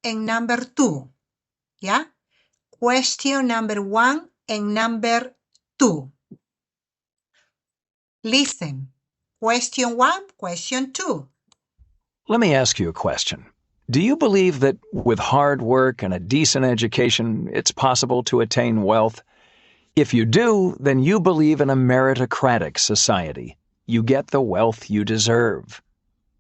and number 2. Yeah? Question number 1 and number 2. Listen. Question 1, question 2. Let me ask you a question. Do you believe that with hard work and a decent education, it's possible to attain wealth? If you do, then you believe in a meritocratic society. You get the wealth you deserve.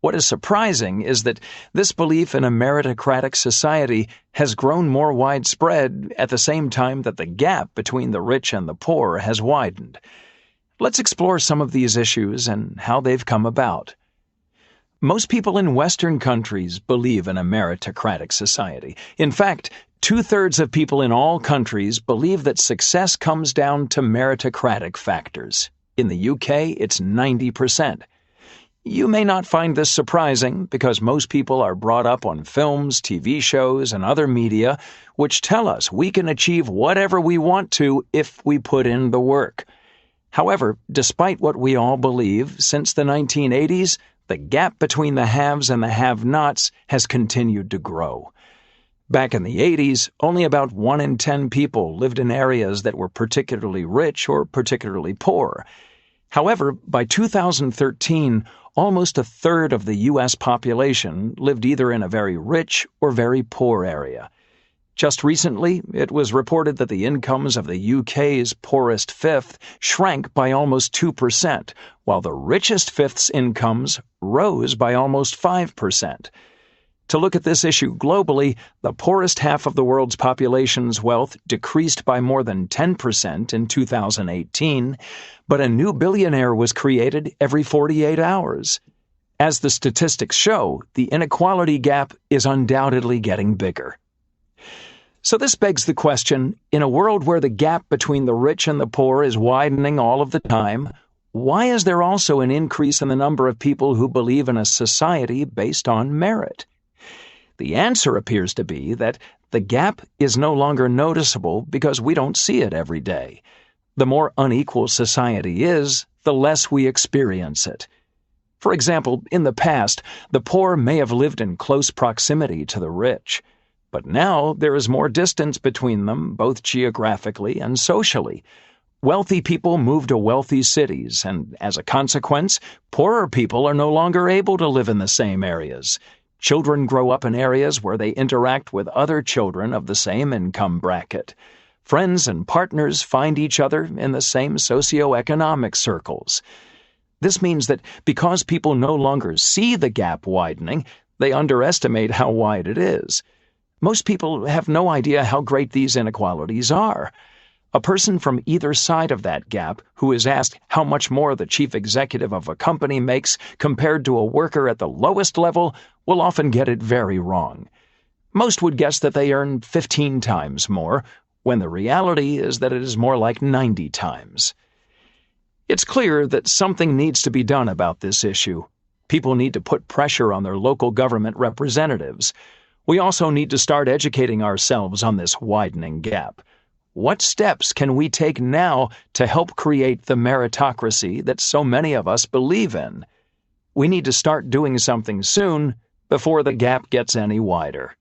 What is surprising is that this belief in a meritocratic society has grown more widespread at the same time that the gap between the rich and the poor has widened. Let's explore some of these issues and how they've come about. Most people in Western countries believe in a meritocratic society. In fact, 2/3 of people in all countries believe that success comes down to meritocratic factors. In the UK, it's 90%. You may not find this surprising because most people are brought up on films, TV shows, and other media which tell us we can achieve whatever we want to if we put in the work. However, despite what we all believe, since the 1980s, the gap between the haves and the have-nots has continued to grow. Back in the 80s, only about 1 in 10 people lived in areas that were particularly rich or particularly poor. However, by 2013, almost 1/3 of the U.S. population lived either in a very rich or very poor area. Just recently, it was reported that the incomes of the UK's poorest fifth shrank by almost 2%, while the richest fifth's incomes rose by almost 5%. To look at this issue globally, the poorest half of the world's population's wealth decreased by more than 10% in 2018, but a new billionaire was created every 48 hours. As the statistics show, the inequality gap is undoubtedly getting bigger. So this begs the question, in a world where the gap between the rich and the poor is widening all of the time, why is there also an increase in the number of people who believe in a society based on merit? The answer appears to be that the gap is no longer noticeable because we don't see it every day. The more unequal society is, the less we experience it. For example, in the past, the poor may have lived in close proximity to the rich. But now there is more distance between them, both geographically and socially. Wealthy people move to wealthy cities, and as a consequence, poorer people are no longer able to live in the same areas. Children grow up in areas where they interact with other children of the same income bracket. Friends and partners find each other in the same socioeconomic circles. This means that because people no longer see the gap widening, they underestimate how wide it is. Most people have no idea how great these inequalities are. A person from either side of that gap who is asked how much more the chief executive of a company makes compared to a worker at the lowest level will often get it very wrong. Most would guess that they earn 15 times more, when the reality is that it is more like 90 times. It's clear that something needs to be done about this issue. People need to put pressure on their local government representatives. We also need to start educating ourselves on this widening gap. What steps can we take now to help create the meritocracy that so many of us believe in? We need to start doing something soon before the gap gets any wider.